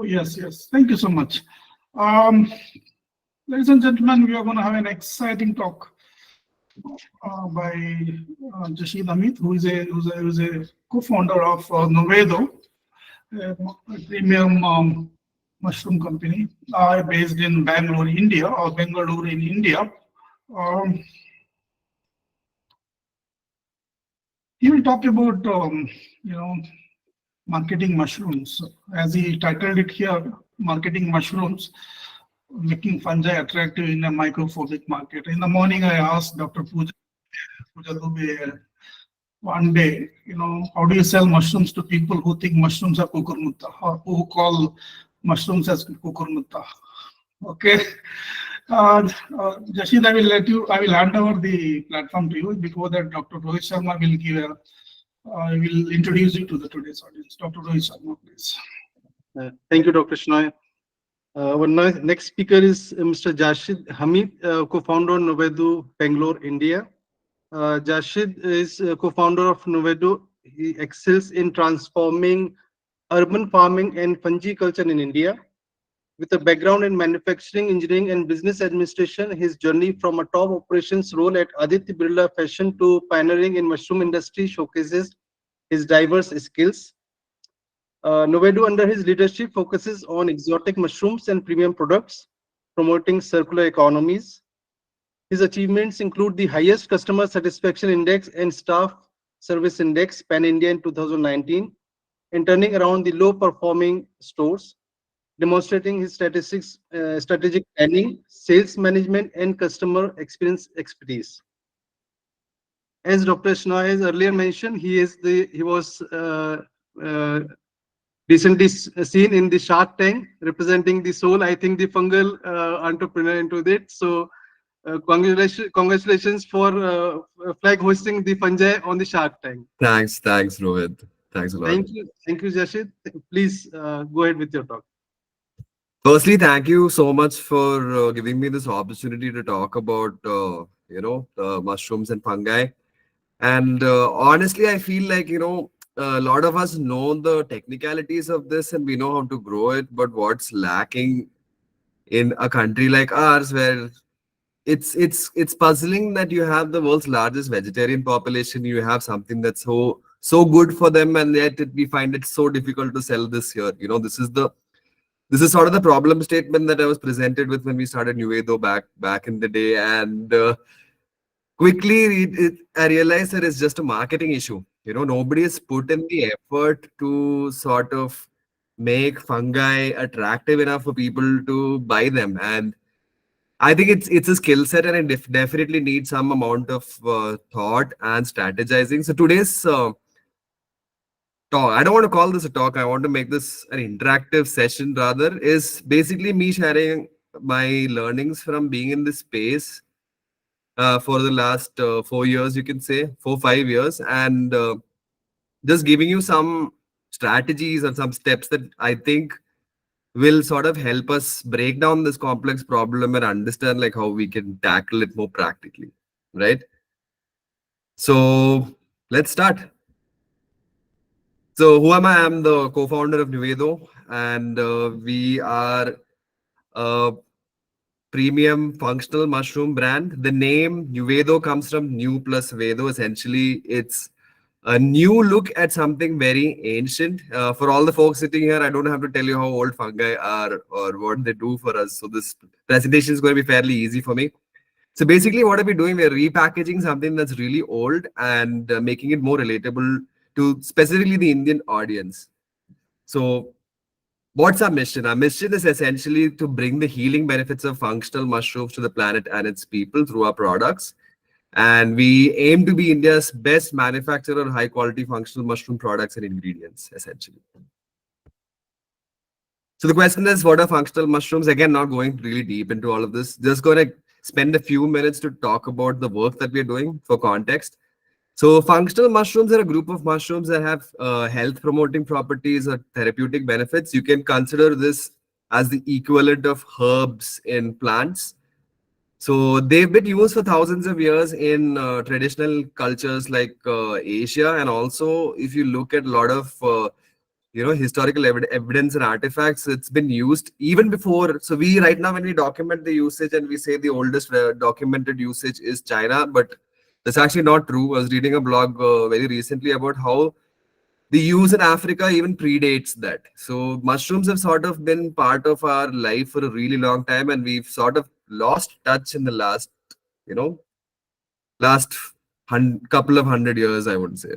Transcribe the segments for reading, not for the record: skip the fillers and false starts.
Yes, yes. Thank you so much. Um, Ladies and gentlemen, we are going to have an exciting talk by Jashid Hameed, who is a co-founder of Nuvedo, a premium mushroom company based in Bangalore, India, or Bengaluru in India. Um, he will talk about you know marketing mushrooms, as he titled it here, marketing mushrooms, making fungi attractive in a myco-phobic market. In the morning, I asked Dr. Pooja Dubey one day, how do you sell mushrooms to people who think mushrooms are kukurmutta, or who call mushrooms as kukurmutta? Okay. Jashid, I will hand over the platform to you. Before that, Dr. Rohit Sharma will introduce you to the today's audience. Dr. Rohit Sharma, please. Thank you, Dr. Shnoy. Our next speaker is Mr. Jashid Hameed, co-founder of Nuvedo, Bangalore, India. Jashid is co-founder of Nuvedo. He excels in transforming urban farming and fungiculture in India. With a background in manufacturing, engineering, and business administration, his journey from a top operations role at Aditya Birla Fashion to pioneering in mushroom industry showcases his diverse skills. Nuvedo, under his leadership, focuses on exotic mushrooms and premium products, promoting circular economies. His achievements include the highest customer satisfaction index and staff service index pan-India in 2019, and turning around the low-performing stores, demonstrating his strategic planning, sales management, and customer experience expertise. As Dr. Shnoy has earlier mentioned, he was uh, recently seen in the Shark Tank, representing the soul, I think, the fungal entrepreneur into it. So congratulations for flag hosting the fungi on the Shark Tank. Thanks, Rohit. Thanks a lot. Thank you, Jashid. Please go ahead with your talk. Firstly, thank you so much for giving me this opportunity to talk about, mushrooms and fungi. And honestly, I feel like, a lot of us know the technicalities of this and we know how to grow it. But what's lacking in a country like ours, where it's puzzling that you have the world's largest vegetarian population, you have something that's so good for them, and yet we find it so difficult to sell this here. This is sort of the problem statement that I was presented with when we started Nuvedo back in the day, and quickly I realized that it's just a marketing issue. Nobody has put in the effort to sort of make fungi attractive enough for people to buy them, and I think it's a skill set, and it definitely needs some amount of thought and strategizing. So today's talk, I don't want to call this a talk, I want to make this an interactive session rather, is basically me sharing my learnings from being in this space for the last 4 years, you can say 4-5 years, and just giving you some strategies and some steps that I think will sort of help us break down this complex problem and understand like how we can tackle it more practically, right? So let's start. So who am I? I'm the co-founder of Nuvedo, and we are a premium functional mushroom brand. The name Nuvedo comes from new plus Vedo. Essentially, it's a new look at something very ancient. For all the folks sitting here, I don't have to tell you how old fungi are or what they do for us. So this presentation is going to be fairly easy for me. So basically, what are we doing? We're repackaging something that's really old and making it more relatable to specifically the Indian audience. So what's our mission? Our mission is essentially to bring the healing benefits of functional mushrooms to the planet and its people through our products. And we aim to be India's best manufacturer of high quality functional mushroom products and ingredients, essentially. So the question is, what are functional mushrooms? Again, not going really deep into all of this. Just going to spend a few minutes to talk about the work that we're doing for context. So functional mushrooms are a group of mushrooms that have health promoting properties or therapeutic benefits. You can consider this as the equivalent of herbs in plants. So they've been used for thousands of years in traditional cultures like Asia, and also if you look at a lot of historical evidence and artifacts. It's been used even before. So we right now, when we document the usage and we say the oldest documented usage is China, but that's actually not true. I was reading a blog very recently about how the use in Africa even predates that. So mushrooms have sort of been part of our life for a really long time, and we've sort of lost touch in the last, you know, last couple of 100 years, I would say.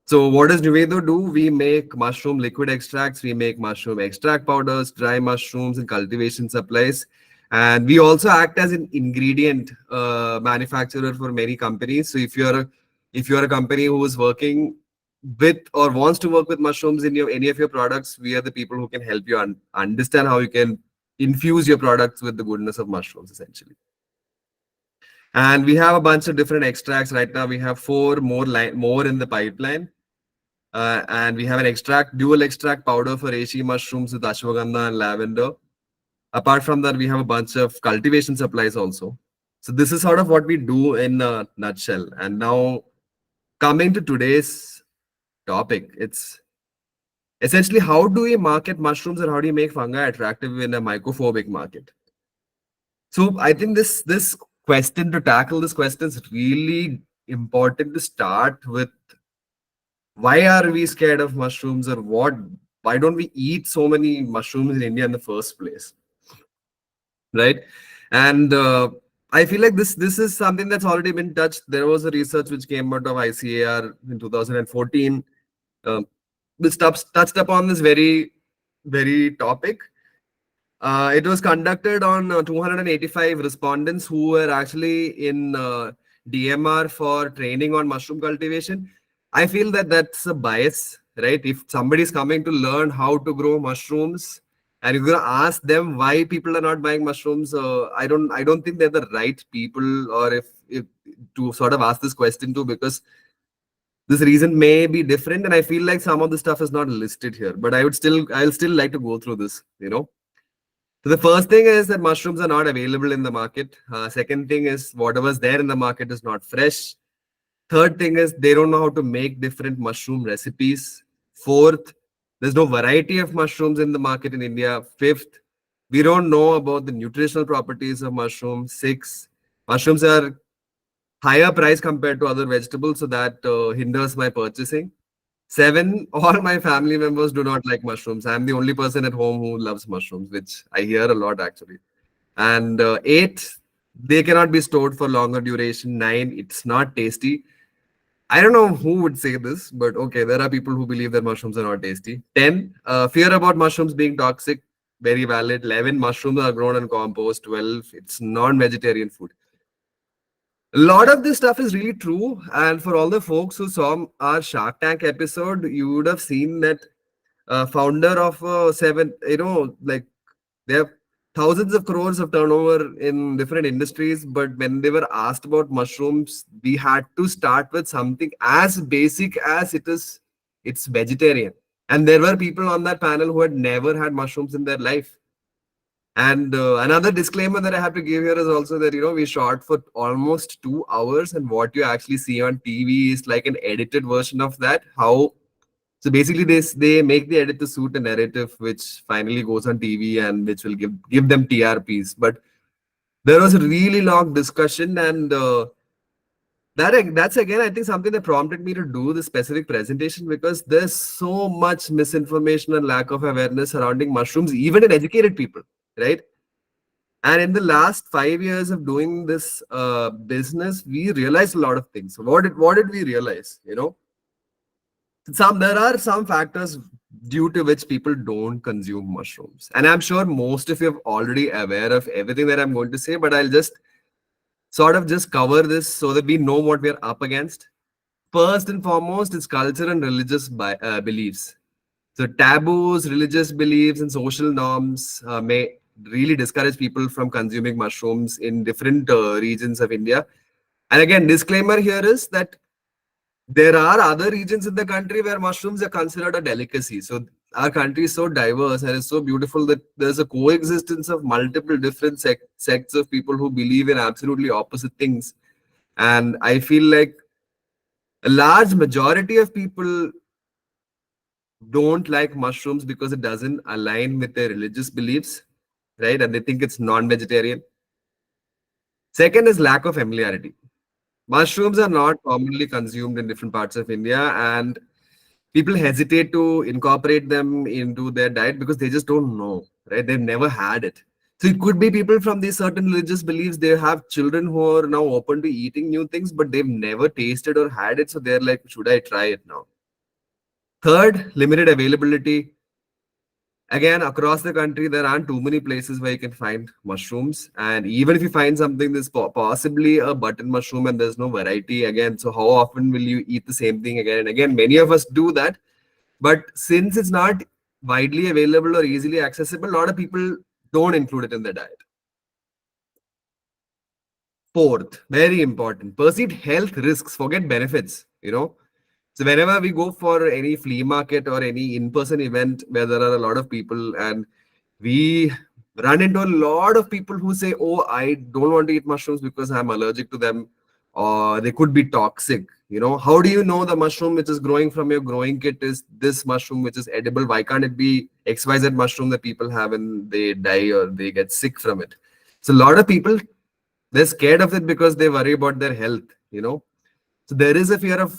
So what does Nuvedo do? We make mushroom liquid extracts, we make mushroom extract powders, dry mushrooms, and cultivation supplies. And we also act as an ingredient manufacturer for many companies. So if you're a company who is working with or wants to work with mushrooms in any of your products, we are the people who can help you understand how you can infuse your products with the goodness of mushrooms, essentially. And we have a bunch of different extracts right now. We have four more in the pipeline. And we have an dual extract powder for reishi mushrooms with ashwagandha and lavender. Apart from that, we have a bunch of cultivation supplies also. So this is sort of what we do in a nutshell. And now coming to today's topic, it's essentially how do we market mushrooms and how do you make fungi attractive in a myco-phobic market? So I think this question, to tackle this question, is really important to start with. Why are we scared of mushrooms, or why don't we eat so many mushrooms in India in the first place, right? And I feel like this is something that's already been touched. There was a research which came out of ICAR in 2014, which touched upon this very topic. It was conducted on 285 respondents who were actually in DMR for training on mushroom cultivation. I feel that that's a bias, right? If somebody is coming to learn how to grow mushrooms and you're gonna ask them why people are not buying mushrooms, I don't think they're the right people, or if to sort of ask this question to, because this reason may be different, and I feel like some of the stuff is not listed here. But I'll still like to go through this. So the first thing is that mushrooms are not available in the market. Second thing is whatever's there in the market is not fresh. Third thing is they don't know how to make different mushroom recipes. Fourth, there's no variety of mushrooms in the market in India. Fifth, we don't know about the nutritional properties of mushrooms. Six, mushrooms are higher price compared to other vegetables, so that hinders my purchasing. Seven, all my family members do not like mushrooms. I'm the only person at home who loves mushrooms, which I hear a lot actually. And eight, they cannot be stored for longer duration. Nine, it's not tasty. I don't know who would say this, but okay, there are people who believe that mushrooms are not tasty. 10, fear about mushrooms being toxic. Very valid. 11, mushrooms are grown on compost. 12, it's non-vegetarian food. A lot of this stuff is really true. And for all the folks who saw our Shark Tank episode, you would have seen that founder of seven, like they have thousands of crores of turnover in different industries. But when they were asked about mushrooms, we had to start with something as basic as it's vegetarian. And there were people on that panel who had never had mushrooms in their life. And another disclaimer that I have to give here is also that, we shot for almost 2 hours, and what you actually see on TV is like an edited version of that. So basically they make the edit to suit a narrative which finally goes on TV and which will give them TRPs. But there was a really long discussion, and that's again, I think, something that prompted me to do this specific presentation, because there's so much misinformation and lack of awareness surrounding mushrooms, even in educated people, right? And in the last 5 years of doing this business, we realized a lot of things. So what did we realize? There are some factors due to which people don't consume mushrooms, and I'm sure most of you are already aware of everything that I'm going to say, but I'll just sort of just cover this so that we know what we're up against. First and foremost, it's culture and religious beliefs. So taboos, religious beliefs, and social norms may really discourage people from consuming mushrooms in different regions of India. And again, disclaimer here is that there are other regions in the country where mushrooms are considered a delicacy. So our country is so diverse and it's so beautiful that there's a coexistence of multiple different sects of people who believe in absolutely opposite things. And I feel like a large majority of people don't like mushrooms because it doesn't align with their religious beliefs, right? And they think it's non-vegetarian. Second is lack of familiarity. Mushrooms are not commonly consumed in different parts of India, and people hesitate to incorporate them into their diet because they just don't know, right? They've never had it. So it could be people from these certain religious beliefs. They have children who are now open to eating new things, but they've never tasted or had it. So they're like, should I try it now? Third, limited availability. Again, across the country, there aren't too many places where you can find mushrooms. And even if you find something that's possibly a button mushroom and there's no variety, again, so how often will you eat the same thing again and again? Many of us do that. But since it's not widely available or easily accessible, a lot of people don't include it in their diet. Fourth, very important, perceived health risks, forget benefits, So whenever we go for any flea market or any in-person event where there are a lot of people and we run into a lot of people who say, oh, I don't want to eat mushrooms because I'm allergic to them or they could be toxic. How do you know the mushroom which is growing from your growing kit is this mushroom which is edible? Why can't it be XYZ mushroom that people have and they die or they get sick from it? So a lot of people, they're scared of it because they worry about their health. So there is a fear of,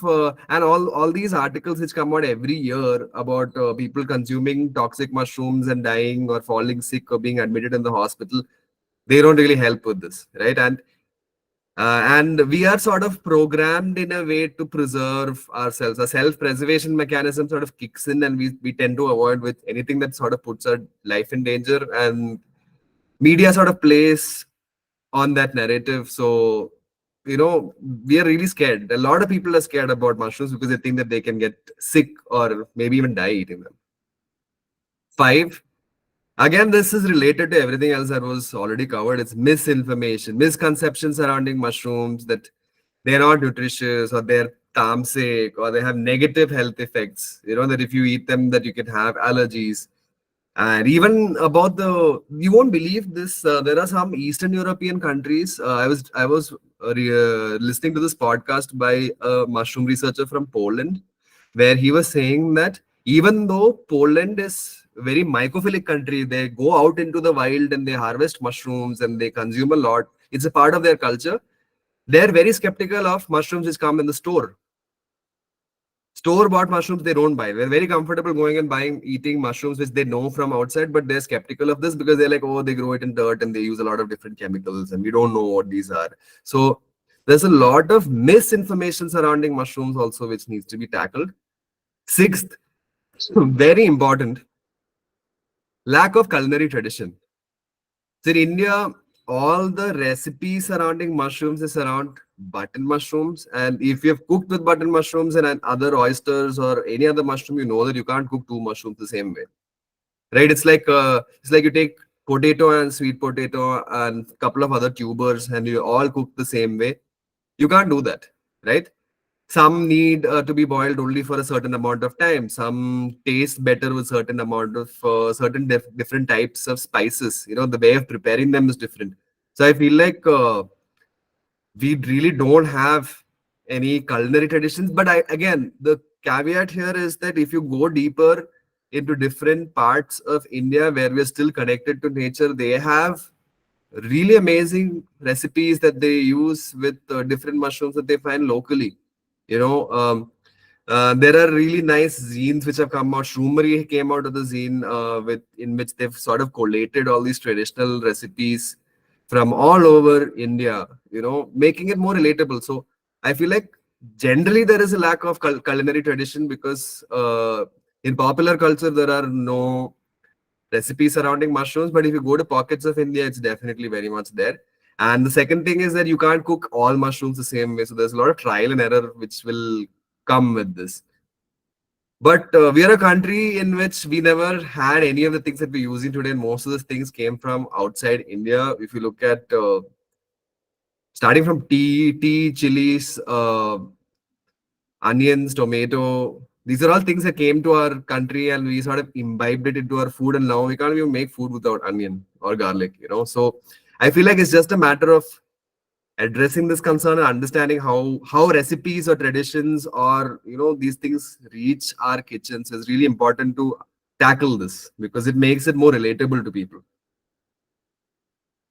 and all these articles which come out every year about people consuming toxic mushrooms and dying or falling sick or being admitted in the hospital, they don't really help with this, right? And we are sort of programmed in a way to preserve ourselves. A self-preservation mechanism sort of kicks in, and we tend to avoid with anything that sort of puts our life in danger. And media sort of plays on that narrative. So, we are really scared. A lot of people are scared about mushrooms because they think that they can get sick or maybe even die eating them. 5, again, this is related to everything else that was already covered. It's misinformation, misconceptions surrounding mushrooms that they're not nutritious or they're tamasic or they have negative health effects. That if you eat them, that you can have allergies. And even about you won't believe this. There are some Eastern European countries. I was listening to this podcast by a mushroom researcher from Poland, where he was saying that even though Poland is a very mycophilic country, they go out into the wild and they harvest mushrooms and they consume a lot. It's a part of their culture. They're very skeptical of mushrooms which come in the store. Store-bought mushrooms they don't buy. They're very comfortable going and eating mushrooms which they know from outside, but they're skeptical of this because they're like, oh, they grow it in dirt and they use a lot of different chemicals and we don't know what these are. So there's a lot of misinformation surrounding mushrooms also which needs to be tackled. Sixth, very important, lack of culinary tradition. So in India, all the recipes surrounding mushrooms is around button mushrooms. And if you have cooked with button mushrooms and other oysters or any other mushroom, you know that you can't cook two mushrooms the same way, right? It's like you take potato and sweet potato and a couple of other tubers and you all cook the same way. You can't do that, right? Some need to be boiled only for a certain amount of time. Some taste better with certain amount of certain different types of spices. The way of preparing them is different. So I feel like we really don't have any culinary traditions. But again, the caveat here is that if you go deeper into different parts of India where we're still connected to nature, they have really amazing recipes that they use with different mushrooms that they find locally. There are really nice zines which have come out. Shroomery came out of the zine in which they've sort of collated all these traditional recipes from all over India, making it more relatable. So I feel like generally there is a lack of culinary tradition because in popular culture there are no recipes surrounding mushrooms, but if you go to pockets of India, it's definitely very much there. And the second thing is that you can't cook all mushrooms the same way. So there's a lot of trial and error which will come with this. But we are a country in which we never had any of the things that we're using today. And most of the things came from outside India. If you look at starting from tea, chilies, onions, tomato. These are all things that came to our country and we sort of imbibed it into our food. And now we can't even make food without onion or garlic. So I feel like it's just a matter of addressing this concern and understanding how recipes or traditions or these things reach our kitchens is really important to tackle this because it makes it more relatable to people.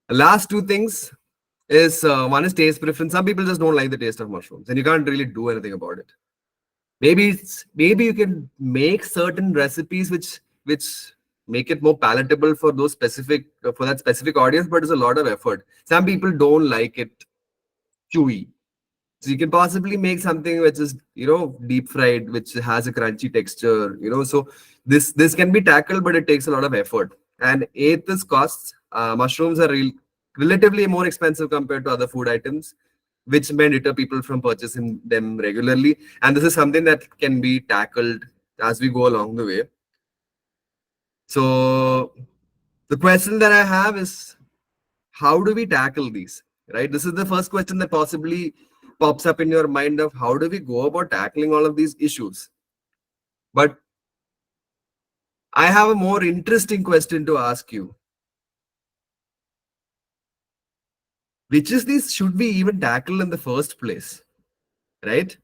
The last two things is one is taste preference. Some people just don't like the taste of mushrooms, and you can't really do anything about it. Maybe you can make certain recipes which make it more palatable for those specific for that specific audience, but it's a lot of effort. Some people don't like it chewy. So you can possibly make something which is, deep fried, which has a crunchy texture, So this can be tackled, but it takes a lot of effort. And eighth is costs. Mushrooms are relatively more expensive compared to other food items, which may deter people from purchasing them regularly. And this is something that can be tackled as we go along the way. So the question that I have is, how do we tackle these? Right? This is the first question that possibly pops up in your mind of how do we go about tackling all of these issues. But I have a more interesting question to ask you. Which is these should we even tackle in the first place? Right?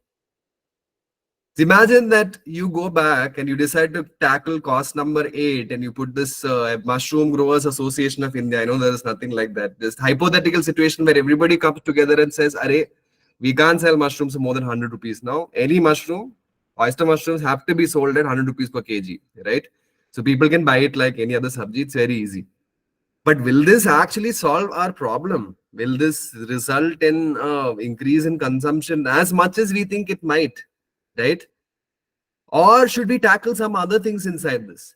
Imagine that you go back and you decide to tackle cost number 8 and you put this Mushroom Growers Association of India. I know there is nothing like that. Just hypothetical situation where everybody comes together and says, Arey, we can't sell mushrooms for more than 100 rupees now. Any mushroom, oyster mushrooms have to be sold at 100 rupees per kg, right? So people can buy it like any other sabji. It's very easy. But will this actually solve our problem? Will this result in increase in consumption as much as we think it might, right? Or should we tackle some other things inside this?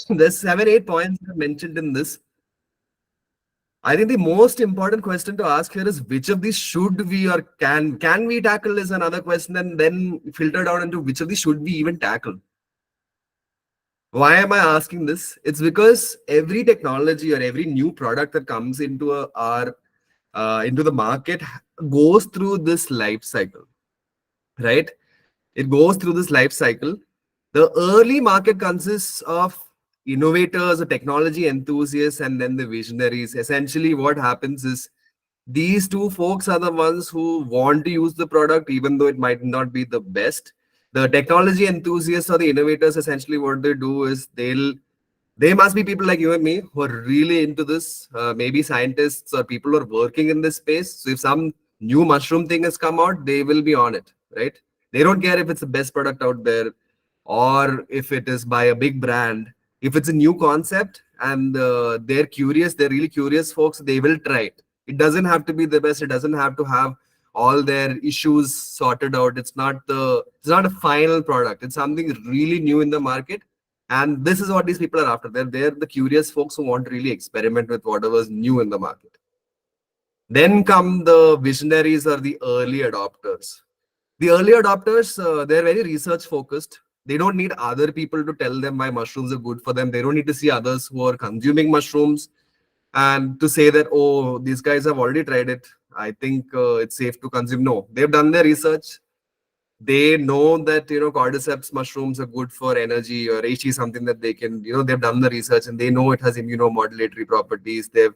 There's 7, 8 points mentioned in this. I think the most important question to ask here is which of these should we or can we tackle is another question, and then filter down into which of these should we even tackle. Why am I asking this? It's because every technology or every new product that comes into into the market goes through this life cycle, right? It goes through this life cycle. The early market consists of innovators or technology enthusiasts and then the visionaries. Essentially, what happens is these two folks are the ones who want to use the product, even though it might not be the best. The technology enthusiasts or the innovators, essentially, what they do is they must be people like you and me who are really into this, maybe scientists or people who are working in this space. So if some new mushroom thing has come out, they will be on it, right? They don't care if it's the best product out there or if it is by a big brand. If it's a new concept and they're curious, they're really curious folks, they will try it. It doesn't have to be the best. It doesn't have to have all their issues sorted out. It's not a final product. It's something really new in the market. And this is what these people are after. They're the curious folks who want to really experiment with whatever's new in the market. Then come the visionaries or the early adopters. The early adopters, they're very research focused. They don't need other people to tell them why mushrooms are good for them. They don't need to see others who are consuming mushrooms and to say that, oh, these guys have already tried it. I think it's safe to consume. No, they've done their research. They know that cordyceps mushrooms are good for energy, or reishi is something that they can, they've done the research and they know it has immunomodulatory properties. They've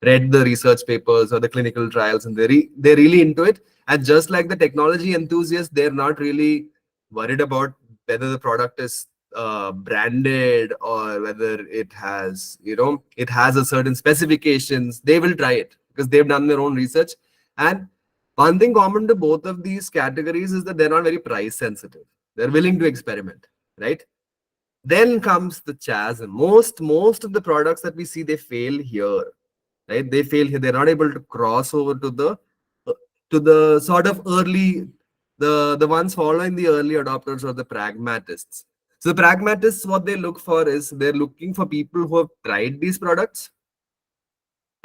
read the research papers or the clinical trials, and they're really into it. And just like the technology enthusiasts, they're not really worried about whether the product is branded or whether it has a certain specifications. They will try it because they've done their own research. And one thing common to both of these categories is that they're not very price sensitive. They're willing to experiment, right? Then comes the chasm. Most of the products that we see, they fail here, right? They fail here. They're not able to cross over to the sort of early, the ones following the early adopters or the pragmatists. So the pragmatists, what they look for is they're looking for people who have tried these products,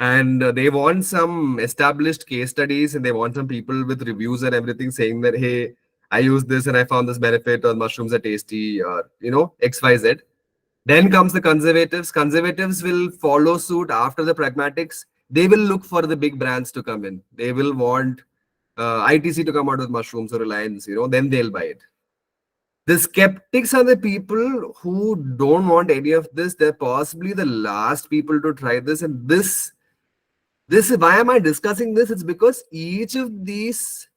and they want some established case studies, and they want some people with reviews and everything saying that, hey, I used this and I found this benefit, or mushrooms are tasty, or XYZ. Then comes the conservatives. Conservatives will follow suit after the pragmatics. They will look for the big brands to come in. They will want ITC to come out with mushrooms, or Reliance, then they'll buy it. The skeptics are the people who don't want any of this. They're possibly the last people to try this. And this This, why am I discussing this? It's because each of these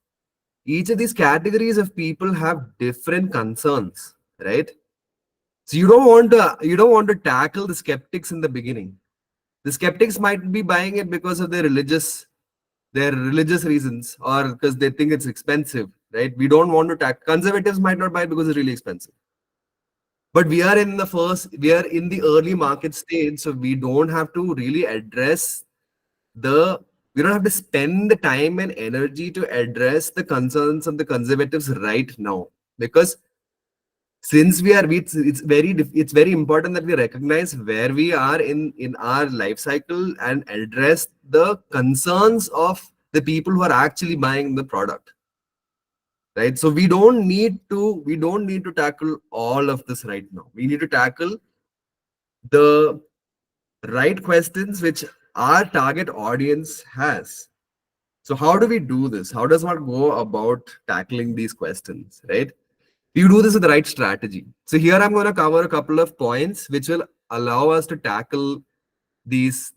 categories of people have different concerns, right? So you don't want to tackle the skeptics in the beginning. The skeptics might be buying it because of their religious reasons, or because they think it's expensive, right? We don't want to tackle. Conservatives might not buy it because it's really expensive. But we are in the early market stage, so we don't have to really address the we don't have to spend the time and energy to address the concerns of the conservatives right now, because since it's very important that we recognize where we are in our life cycle and address the concerns of the people who are actually buying the product, right? So we don't need to tackle all of this right now. We need to tackle the right questions which our target audience has. So how do we do this? How does one go about tackling these questions, right? You do this with the right strategy. So here I'm going to cover a couple of points which will allow us to tackle these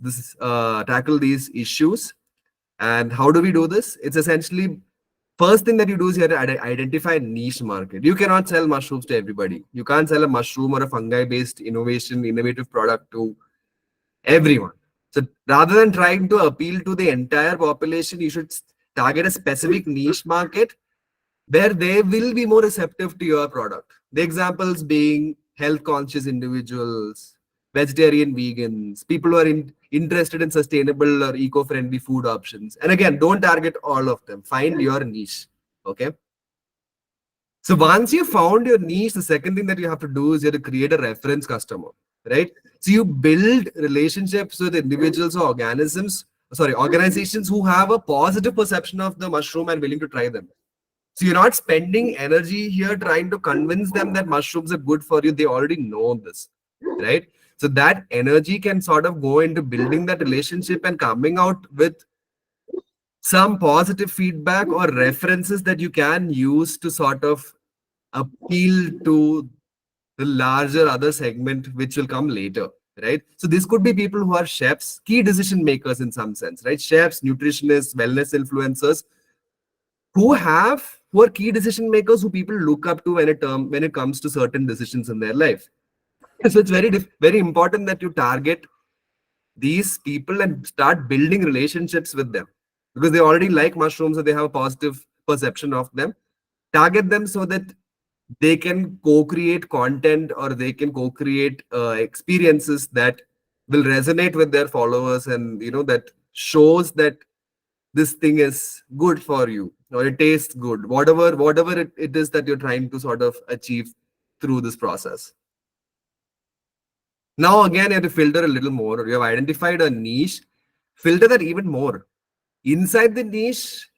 issues. And how do we do this? It's essentially, first thing that you do is you have to identify a niche market. You cannot sell mushrooms to everybody. You can't sell a mushroom or a fungi based innovative product to everyone. So rather than trying to appeal to the entire population, you should target a specific niche market where they will be more receptive to your product. The examples being health conscious individuals, vegetarian vegans, people who are interested in sustainable or eco friendly food options. And again, don't target all of them. Find your niche. Okay. So once you found your niche, the second thing that you have to do is you have to create a reference customer, right? So you build relationships with individuals or organizations who have a positive perception of the mushroom and willing to try them. So you're not spending energy here trying to convince them that mushrooms are good for you. They already know this, right? So that energy can sort of go into building that relationship and coming out with some positive feedback or references that you can use to sort of appeal to the larger other segment which will come later, right? So this could be people who are chefs, key decision makers in some sense, right? Chefs, nutritionists, wellness influencers who are key decision makers who people look up to when it comes to certain decisions in their life. So it's very important that you target these people and start building relationships with them, because they already like mushrooms or they have a positive perception of them. Target them so that they can co-create content, or they can co-create experiences that will resonate with their followers, and that shows that this thing is good for you, or it tastes good, whatever it is that you're trying to sort of achieve through this process. Now again, you have to filter a little more. You have identified a niche, filter that even more. Inside the niche,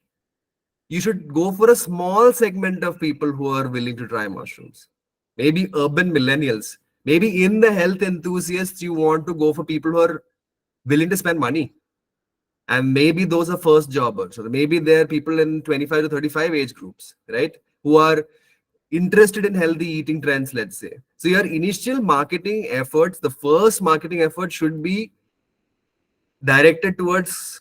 you should go for a small segment of people who are willing to try mushrooms. Maybe urban millennials. Maybe in the health enthusiasts, you want to go for people who are willing to spend money. And maybe those are first jobbers, or maybe they're people in 25 to 35 age groups, right? Who are interested in healthy eating trends, let's say. So your initial marketing efforts, the first marketing effort should be directed towards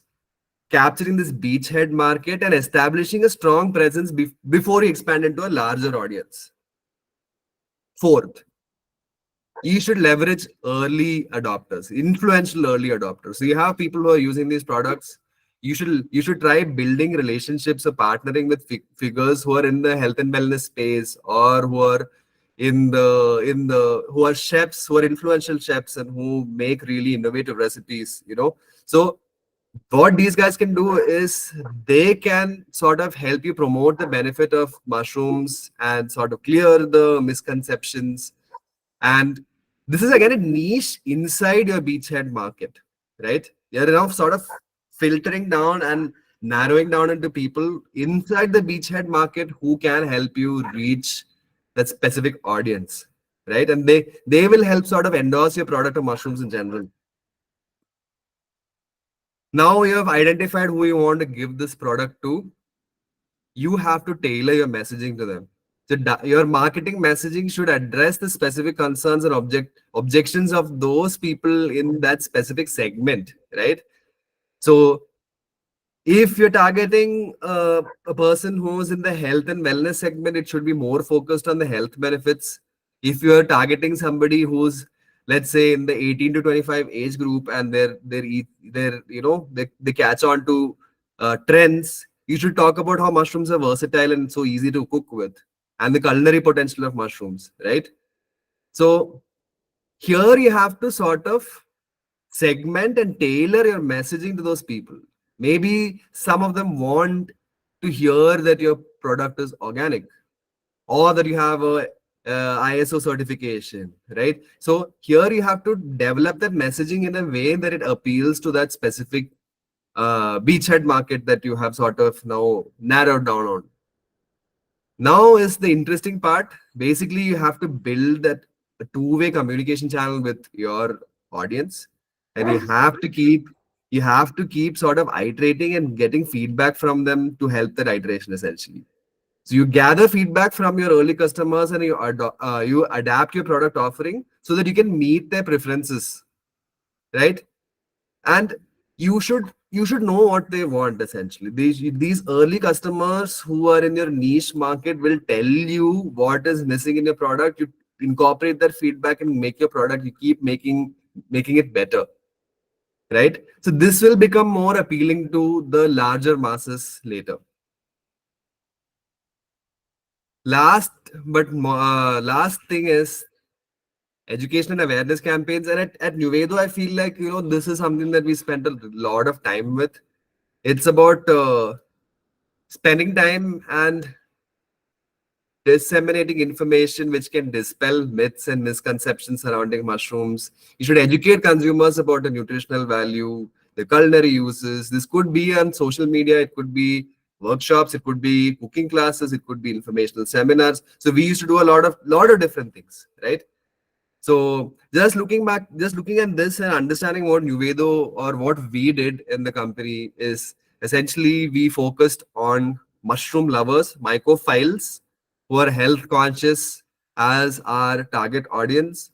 capturing this beachhead market and establishing a strong presence before you expand into a larger audience. Fourth, you should leverage early adopters, influential early adopters. So you have people who are using these products. You should try building relationships or partnering with figures who are in the health and wellness space, or who are who are chefs, who are influential chefs, and who make really innovative recipes. So what these guys can do is they can sort of help you promote the benefit of mushrooms and sort of clear the misconceptions. And this is again a niche inside your beachhead market, right? You're now sort of filtering down and narrowing down into people inside the beachhead market who can help you reach that specific audience, right? And they will help sort of endorse your product or mushrooms in general. Now you have identified who you want to give this product to. You have to tailor your messaging to them. So your marketing messaging should address the specific concerns and objections of those people in that specific segment, right? So if you're targeting a person who's in the health and wellness segment, it should be more focused on the health benefits. If you're targeting somebody who's, let's say, in the 18 to 25 age group, and they catch on to trends, you should talk about how mushrooms are versatile and so easy to cook with, and the culinary potential of mushrooms, right? So here you have to sort of segment and tailor your messaging to those people. Maybe some of them want to hear that your product is organic, or that you have a ISO certification, right? So here you have to develop that messaging in a way that it appeals to that specific beachhead market that you have sort of now narrowed down on. Now is the interesting part. Basically, you have to build that two-way communication channel with your audience, and you have to keep sort of iterating and getting feedback from them to help that iteration essentially. So you gather feedback from your early customers, and you adapt your product offering so that you can meet their preferences, right? And you should know what they want essentially. These early customers who are in your niche market will tell you what is missing in your product. You incorporate that feedback and make your product, you keep making it better, right? So this will become more appealing to the larger masses later. Last thing is education and awareness campaigns. And at Nuvedo, I feel like, this is something that we spent a lot of time with. It's about spending time and disseminating information which can dispel myths and misconceptions surrounding mushrooms. You should educate consumers about the nutritional value, the culinary uses. This could be on social media, it could be workshops, it could be cooking classes, it could be informational seminars. So we used to do a lot of different things, right? So just looking at this and understanding what Nuvedo or what we did in the company is essentially we focused on mushroom lovers, mycophiles who are health conscious as our target audience,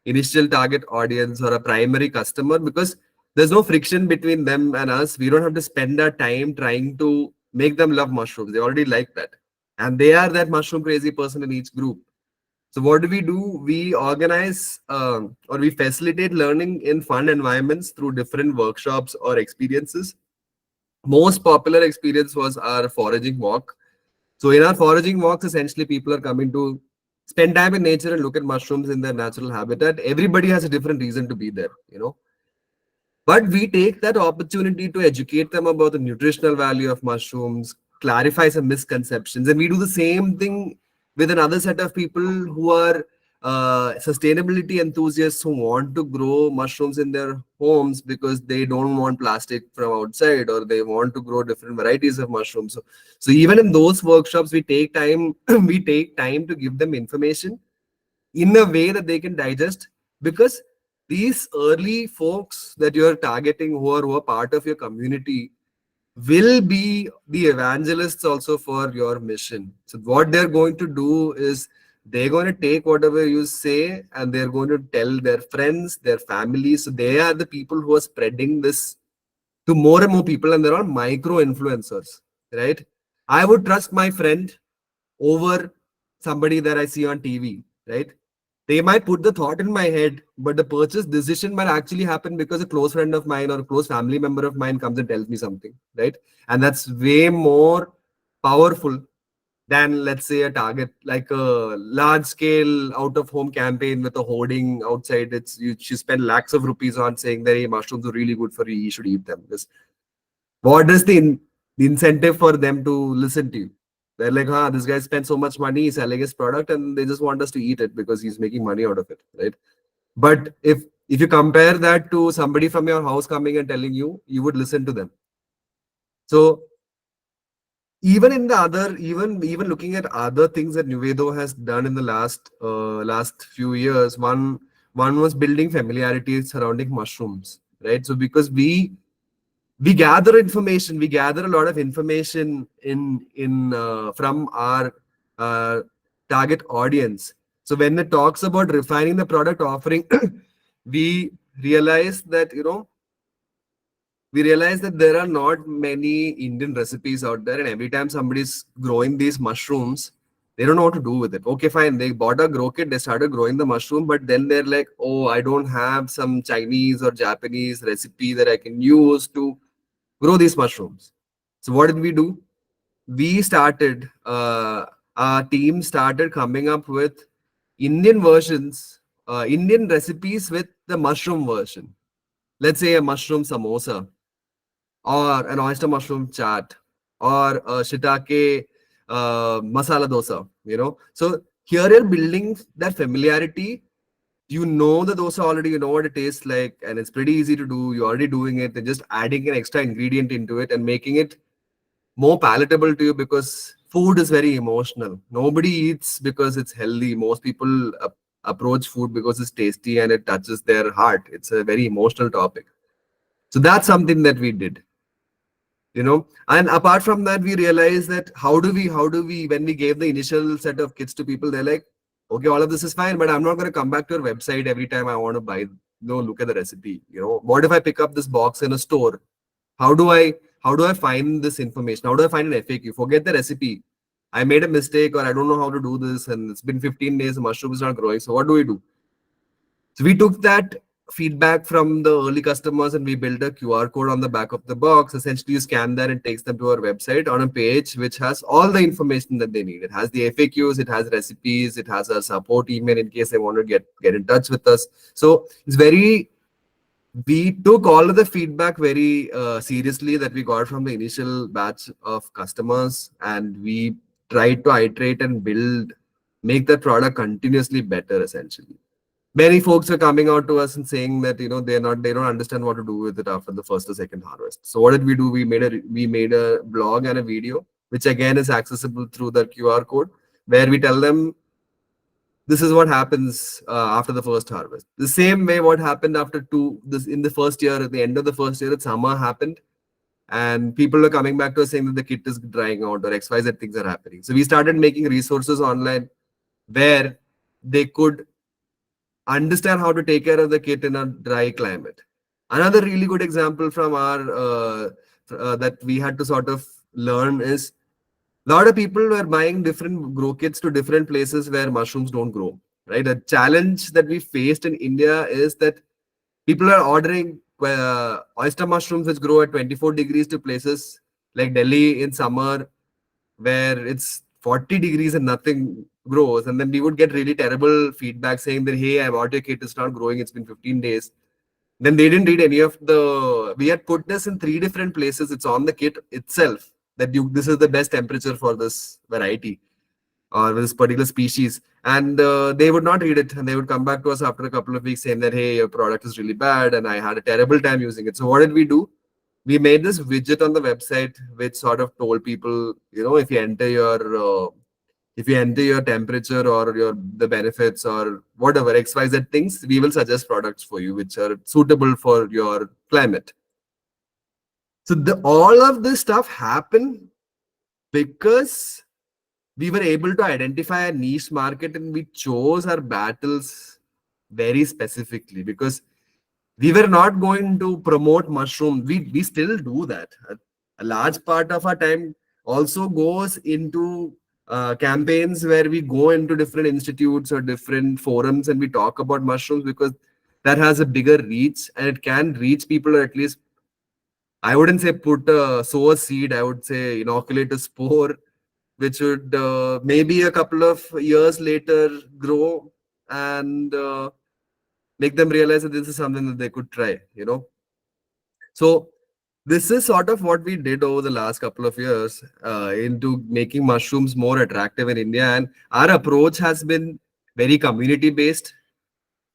initial target audience or a primary customer, because there's no friction between them and us. We don't have to spend our time trying to make them love mushrooms. They already like that. And they are that mushroom crazy person in each group. So what do? We organize or we facilitate learning in fun environments through different workshops or experiences. Most popular experience was our foraging walk. So in our foraging walks, essentially people are coming to spend time in nature and look at mushrooms in their natural habitat. Everybody has a different reason to be there. But we take that opportunity to educate them about the nutritional value of mushrooms, clarify some misconceptions, and we do the same thing with another set of people who are sustainability enthusiasts who want to grow mushrooms in their homes because they don't want plastic from outside, or they want to grow different varieties of mushrooms. So even in those workshops, we take time we take time to give them information in a way that they can digest, because these early folks that you're targeting who are part of your community will be the evangelists also for your mission. So what they're going to do is they're going to take whatever you say and they're going to tell their friends, their families. So they are the people who are spreading this to more and more people, and they're all micro influencers, right? I would trust my friend over somebody that I see on TV, right? They might put the thought in my head, but the purchase decision might actually happen because a close friend of mine or a close family member of mine comes and tells me something, right? And that's way more powerful than, let's say, a target like a large scale out of home campaign with a hoarding outside. You spend lakhs of rupees on saying that, hey, mushrooms are really good for you, you should eat them. Because what is the incentive for them to listen to you? They're like, this guy spent so much money selling his product and they just want us to eat it because he's making money out of it, right? But if you compare that to somebody from your house coming and telling you, you would listen to them. So even in the other, even looking at other things that Nuvedo has done in the last few years, one was building familiarity surrounding mushrooms, right? So because we gather information, we gather a lot of information in from our uh, target audience. So when it talks about refining the product offering, we realize that we realized that there are not many Indian recipes out there, and every time somebody's growing these mushrooms, they don't know what to do with it. Okay, fine. They bought a grow kit, they started growing the mushroom, but then they're like, oh, I don't have some Chinese or Japanese recipe that I can use to grow these mushrooms. So what did we do? We started, our team started coming up with Indian versions, Indian recipes with the mushroom version. Let's say a mushroom samosa or an oyster mushroom chaat or a shiitake masala dosa, So here you're building that familiarity. You know the dosa already, you know what it tastes like, and it's pretty easy to do. You're already doing it and just adding an extra ingredient into it and making it more palatable to you, because food is very emotional. Nobody eats because it's healthy. Most people approach food because it's tasty and it touches their heart. It's a very emotional topic. So that's something that we did. And apart from that, we realized that how do we when we gave the initial set of kits to people, they're like, okay, all of this is fine, but I'm not going to come back to your website every time I want to buy. No, look at the recipe. What if I pick up this box in a store? How do i find this information? How do I find an FAQ? Forget the recipe. I made a mistake, or I don't know how to do this, and it's been 15 days, the mushroom is not growing. So what do we do? So we took that feedback from the early customers and we built a QR code on the back of the box. Essentially, you scan that and takes them to our website on a page which has all the information that they need. It has the FAQs, it has recipes, it has a support email in case they want to get in touch with us. So we took all of the feedback very seriously that we got from the initial batch of customers, and we tried to iterate and make the product continuously better, essentially. Many folks were coming out to us and saying that they don't understand what to do with it after the first or second harvest. So what did we do? We made a blog and a video, which again is accessible through the QR code, where we tell them this is what happens after the first harvest. The same way what happened after this in the first year, at the end of the first year, summer happened, and people are coming back to us saying that the kit is drying out or XYZ things are happening. So we started making resources online where they could understand how to take care of the kit in a dry climate. Another really good example from our that we had to sort of learn is a lot of people were buying different grow kits to different places where mushrooms don't grow. Right, a challenge that we faced in India is that people are ordering oyster mushrooms which grow at 24 degrees to places like Delhi in summer where it's 40 degrees and nothing grows. And then we would get really terrible feedback saying that, hey, I bought your kit, it's not growing, it's been 15 days. Then they didn't read any of we had put this in 3 different places. It's on the kit itself that this is the best temperature for this variety or this particular species. And they would not read it. And they would come back to us after a couple of weeks saying that, hey, your product is really bad and I had a terrible time using it. So what did we do? We made this widget on the website which sort of told people, if you enter your temperature or the benefits or whatever XYZ things, we will suggest products for you which are suitable for your climate. So all of this stuff happened because we were able to identify a niche market, and we chose our battles very specifically because we were not going to promote mushroom. We still do that. A large part of our time also goes into campaigns where we go into different institutes or different forums and we talk about mushrooms, because that has a bigger reach and it can reach people, or at least I wouldn't say sow a seed. I would say inoculate a spore, which would maybe a couple of years later grow and make them realize that this is something that they could try. So this is sort of what we did over the last couple of years into making mushrooms more attractive in India. And our approach has been very community based.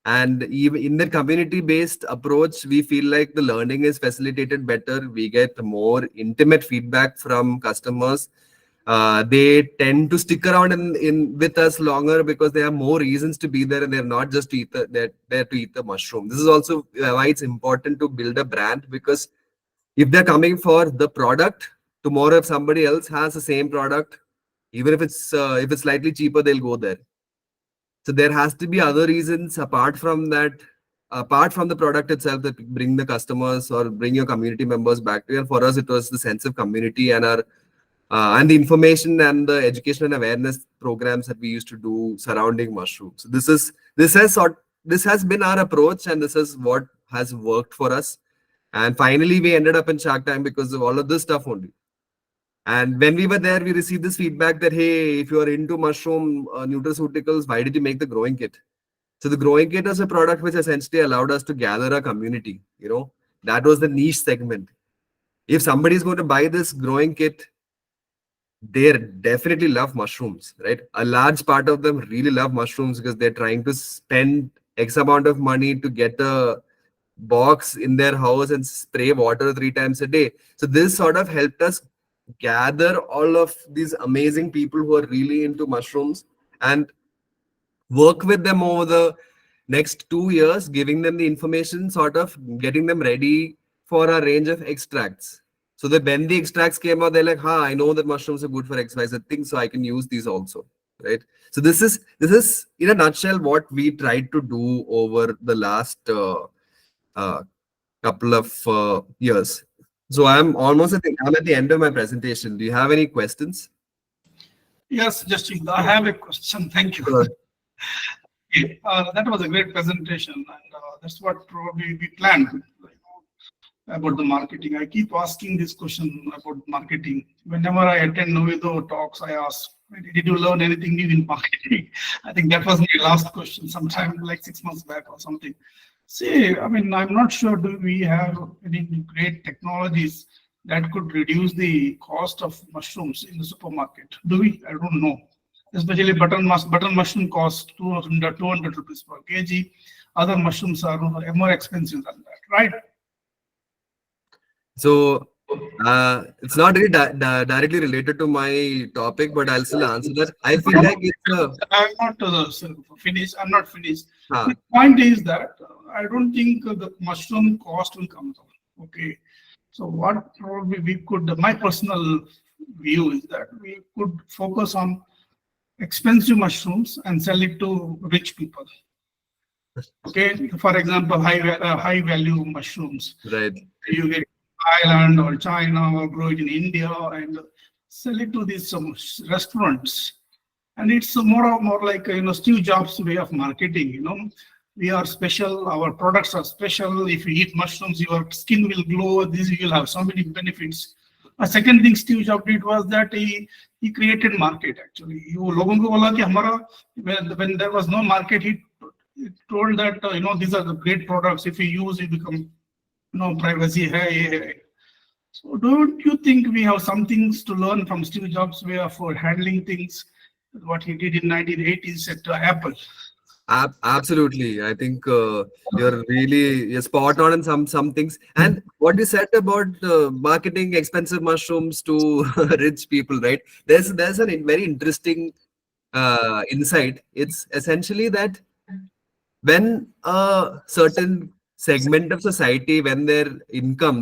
And even in the community based approach, we feel like the learning is facilitated better. We get more intimate feedback from customers. They tend to stick around in with us longer because they have more reasons to be there, and they're not just they're there to eat the mushroom. This is also why it's important to build a brand, because if they're coming for the product, tomorrow if somebody else has the same product, even if it's slightly cheaper, they'll go there. So there has to be other reasons apart from that apart from the product itself that bring the customers or bring your community members back to you. And for us, it was the sense of community and our and the information and the education and awareness programs that we used to do surrounding mushrooms. So this has been our approach, and this is what has worked for us. And finally, we ended up in Shark Tank because of all of this stuff only. And when we were there, we received this feedback that, hey, if you are into mushroom nutraceuticals, why did you make the growing kit? So the growing kit is a product which essentially allowed us to gather a community. That was the niche segment. If somebody is going to buy this growing kit, they definitely love mushrooms, right? A large part of them really love mushrooms because they're trying to spend X amount of money to get a box in their house and spray water 3 times a day. So this sort of helped us gather all of these amazing people who are really into mushrooms and work with them over the next 2 years, giving them the information, sort of getting them ready for a range of extracts. So that when the extracts came out, they're like, I know that mushrooms are good for XYZ things, so I can use these also, right? So this is in a nutshell what we tried to do over the last couple of years. So I'm at the end of my presentation. Do you have any questions? Yes, Justin, I have a question. Thank you. Sure. That was a great presentation, and that's what probably we planned about the marketing. I keep asking this question about marketing. Whenever I attend Nuvedo talks, I ask, did you learn anything new in marketing? I think that was my last question, sometime like 6 months back or something. See, I mean, I'm not sure, do we have any great technologies that could reduce the cost of mushrooms in the supermarket? Do we? I don't know. Especially button mushroom cost 200 rupees per kg. Other mushrooms are more expensive than that, right? So it's not really directly related to my topic, but I'll still answer that. I feel like it's I'm not finished. I'm not finished. The point is that I don't think the mushroom cost will come down. Okay. So what probably we could, my personal view is that we could focus on expensive mushrooms and sell it to rich people. Okay. For example, high value mushrooms. right. You get Thailand or China or grow it in India and sell it to these restaurants. And it's more like Steve Jobs' way of marketing. We are special. Our products are special. If you eat mushrooms, your skin will glow. This will have so many benefits. A second thing Steve Jobs did was that he created market. Actually, when there was no market, he told that these are the great products. If you use, you become privacy. Hey. So don't you think we have some things to learn from Steve Jobs' way of handling things? What he did in 1980s at Apple. Absolutely. I think you're spot on in some things. And what you said about marketing expensive mushrooms to rich people, right? There's a very interesting insight. It's essentially that when a certain segment of society, when their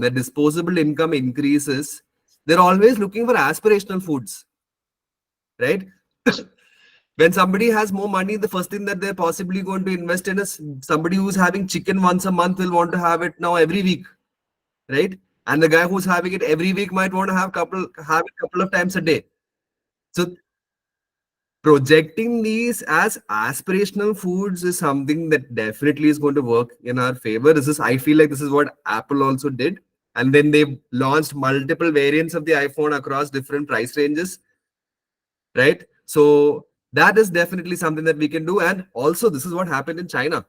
disposable income increases, they're always looking for aspirational foods, right? When somebody has more money, the first thing that they're possibly going to invest in is somebody who's having chicken once a month will want to have it now every week, right? And the guy who's having it every week might want to have it a couple of times a day. So projecting these as aspirational foods is something that definitely is going to work in our favor. I feel like this is what Apple also did. And then they launched multiple variants of the iPhone across different price ranges, right? So that is definitely something that we can do. And also, this is what happened in China.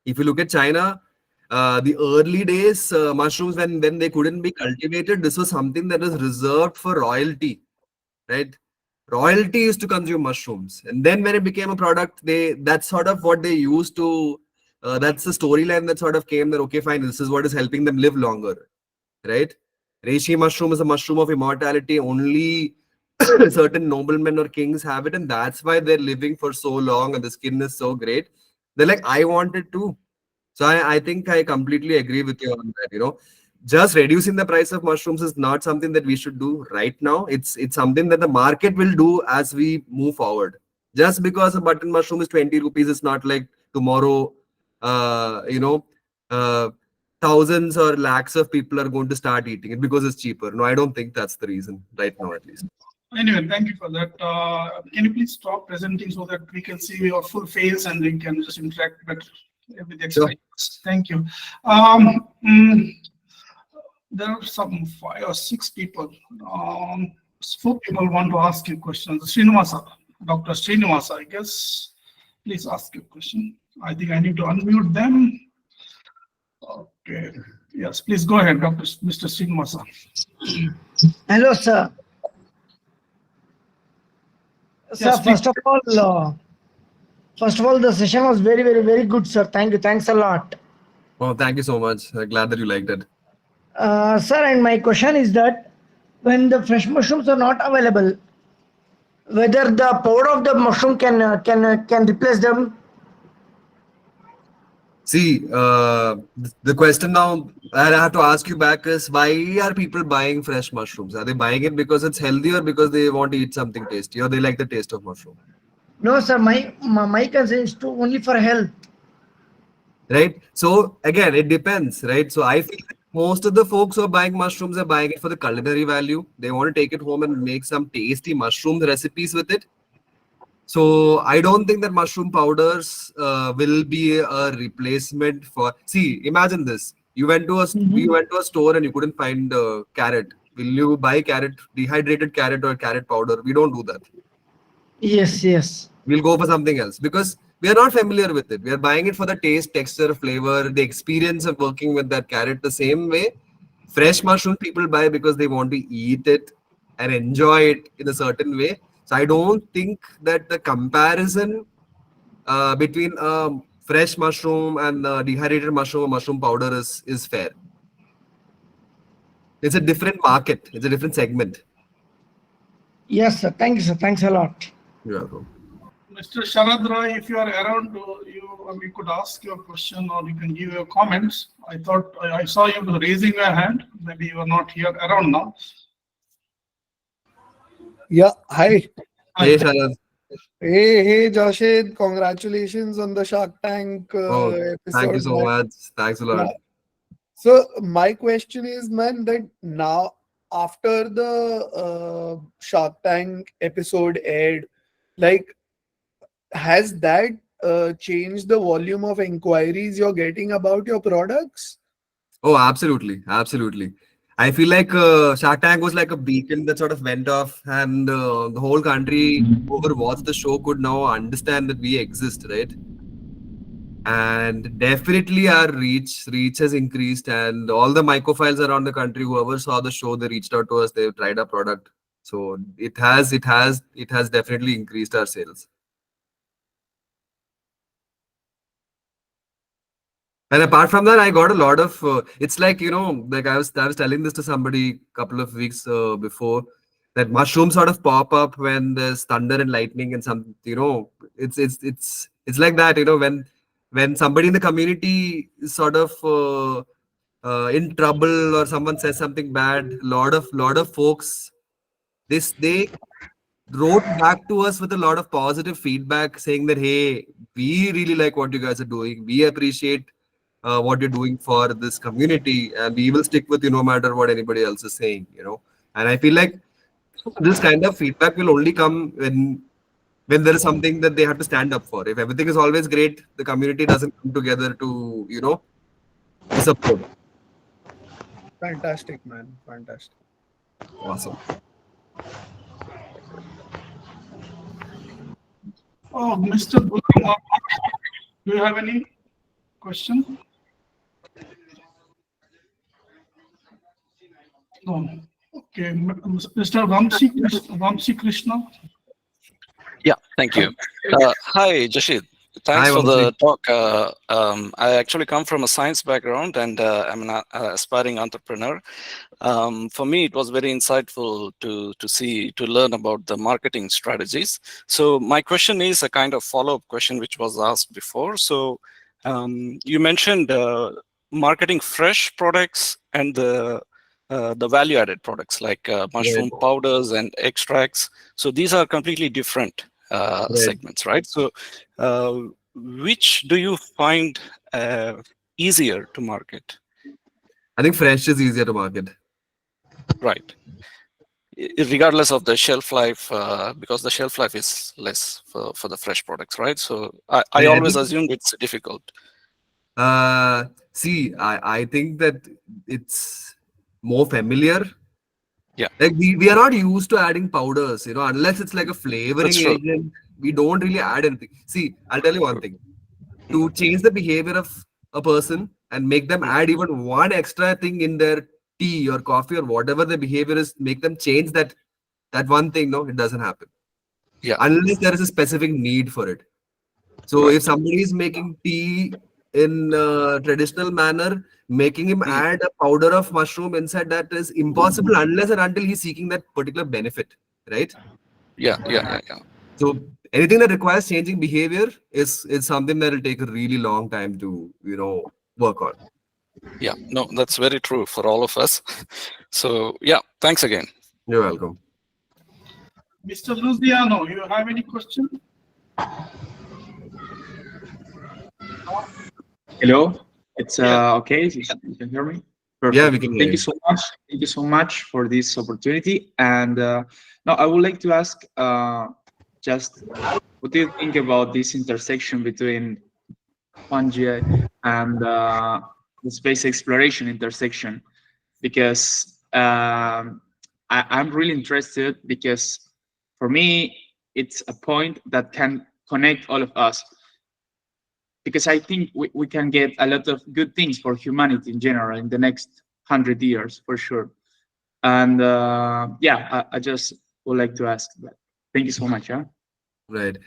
If you look at China, the early days, mushrooms, when they couldn't be cultivated, this was something that was reserved for royalty, right? Royalty used to consume mushrooms. And then when it became a product, that's sort of what they used to, that's the storyline that sort of came that, okay, fine, this is what is helping them live longer, right? Reishi mushroom is a mushroom of immortality. Only certain noblemen or kings have it, and that's why they're living for so long and the skin is so great. They're like, I want it too. So I think I completely agree with you on that. Just reducing the price of mushrooms is not something that we should do right now. It's something that the market will do as we move forward. Just because a button mushroom is 20 rupees, it's not like tomorrow you know, uh, thousands or lakhs of people are going to start eating it because it's cheaper. No, I don't think that's the reason right now, at least. Anyway, thank you for that. Can you please stop presenting so that we can see your full face and we can just interact better with the Sure. experts? Thank you. Um, mm, there are some 5 or 6 people. 4 people want to ask you questions. Srinivasa, Dr. Srinivasa, I guess. Please ask your question. I think I need to unmute them. Okay. Yes, please go ahead, Mr. Srinivasa. Hello, sir. Sir, Yes, please. first of all, the session was very, very, very good, sir. Thank you. Thanks a lot. Oh, thank you so much. I'm glad that you liked it. Sir, and my question is that when the fresh mushrooms are not available, whether the powder of the mushroom can replace them? See, the question now I have to ask you back is, why are people buying fresh mushrooms? Are they buying it because it's healthy, or because they want to eat something tasty, or they like the taste of mushroom? No, sir. My concern is to only for health. Right? So again, it depends, right? So I feel like most of the folks who are buying mushrooms are buying it for the culinary value. They want to take it home and make some tasty mushroom recipes with it. So I don't think that mushroom powders will be a replacement for. See, imagine this: you went to a store and you couldn't find carrot. Will you buy carrot, dehydrated carrot or carrot powder? We don't do that. Yes, yes. We'll go for something else because we are not familiar with it. We are buying it for the taste, texture, flavor, the experience of working with that carrot. The same way, fresh mushroom people buy because they want to eat it and enjoy it in a certain way. So I don't think that the comparison between fresh mushroom and dehydrated mushroom or mushroom powder is fair. It's a different market. It's a different segment. Yes, sir. Thank you, sir. Thanks a lot. Yeah. Mr. Sharad Roy, if you are around, you could ask your question or you can give your comments. I thought I saw you raising your hand. Maybe you are not here around now. Yeah, hi. Hey, Sharad. Hey, Jashid. Congratulations on the Shark Tank Oh, thank you episode, so man. much. Thanks a lot. Yeah. So my question is, man, that now after the Shark Tank episode aired, like, has that changed the volume of inquiries you're getting about your products? Oh, absolutely, absolutely. I feel like Shark Tank was like a beacon that sort of went off, and the whole country, whoever watched the show, could now understand that we exist, right? And definitely our reach has increased, and all the mycophiles around the country, whoever saw the show, they reached out to us, they tried our product. So it has definitely increased our sales. And apart from that, I got a lot of. It's like, like I was telling this to somebody a couple of weeks before, that mushrooms sort of pop up when there's thunder and lightning and some. It's like that. When somebody in the community is sort of in trouble, or someone says something bad, lot of folks, they wrote back to us with a lot of positive feedback, saying that, hey, we really like what you guys are doing. We appreciate what you're doing for this community, and we will stick with you no matter what anybody else is saying. And I feel like this kind of feedback will only come when there is something that they have to stand up for. If everything is always great, the community doesn't come together to support. Fantastic, man. Fantastic. Awesome. Oh, Mr. Bulling, do you have any question? No. Okay, Mr. Vamsi Krishna. Yeah, thank you. Hi, Jashid. Thanks Hi, for the Vamsi. talk. I actually come from a science background, and I'm an aspiring entrepreneur. For me, it was very insightful to learn about the marketing strategies. So my question is a kind of follow-up question which was asked before. So you mentioned marketing fresh products and the value-added products like mushroom Right. powders and extracts. So these are completely different Right. segments, right? So which do you find easier to market? I think fresh is easier to market. Right. Regardless of the shelf life, because the shelf life is less for the fresh products, right? So I I always think, assumed it's difficult. see, I think that it's more familiar. Yeah, Like we are not used to adding powders, unless it's like a that's flavoring true. agent. We don't really add anything. See, I'll tell you one True. thing. To change the behavior of a person and make them add even one extra thing in their tea or coffee or whatever the behavior is, make them change that one thing. No, it doesn't happen Yeah, unless there is a specific need for it. So if right. somebody is making tea in a traditional manner, making him Mm. add a powder of mushroom inside, that is impossible unless and until he's seeking that particular benefit, right? Yeah, yeah, yeah, yeah. So anything that requires changing behavior is something that will take a really long time to work on. Yeah, no, that's very true for all of us. So yeah, thanks again. You're welcome. Mr. Luciano, you have any question? Hello, it's Yeah. okay. You can hear me? Yeah, Perfect. we can hear Thank you you. so much. Thank you so much for this opportunity. And now I would like to ask just what do you think about this intersection between fungi and the space exploration intersection? Because I'm really interested because for me, it's a point that can connect all of us because I think we can get a lot of good things for humanity in general in the next 100 years for sure. And yeah, I just would like to ask that. Thank you so much. Huh? Right.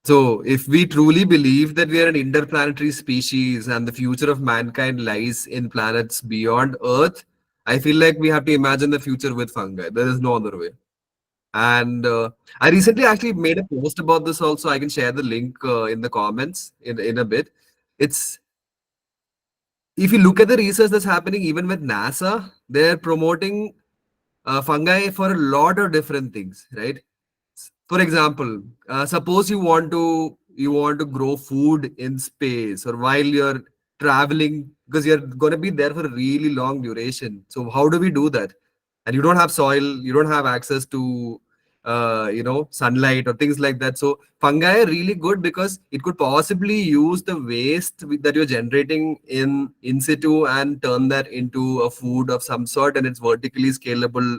So if we truly believe that we are an interplanetary species and the future of mankind lies in planets beyond Earth, I feel like we have to imagine the future with fungi. There is no other way. And I recently actually made a post about this also. I can share the link in the comments in a bit. It's if you look at the research that's happening even with NASA, they're promoting fungi for a lot of different things, right? For example, suppose you want to grow food in space or while you're traveling because you're going to be there for a really long duration. So how do we do that? And you don't have soil, you don't have access to sunlight or things like that. So fungi are really good because it could possibly use the waste that you're generating in situ and turn that into a food of some sort, and it's vertically scalable,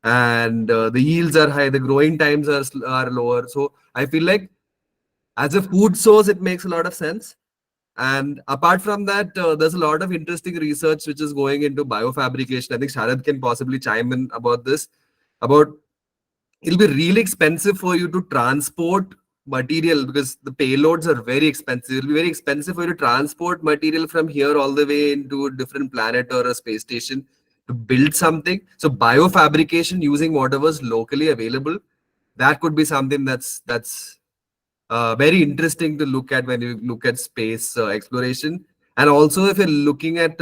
and the yields are high, the growing times are lower. So I feel like as a food source it makes a lot of sense. And apart from that, there's a lot of interesting research which is going into biofabrication. I think Sharad can possibly chime in about this. About It'll be really expensive for you to transport material because the payloads are very expensive. It'll be very expensive for you to transport material from here all the way into a different planet or a space station to build something. So biofabrication using whatever's locally available, that could be something that's very interesting to look at when you look at space exploration. And also, if you're looking at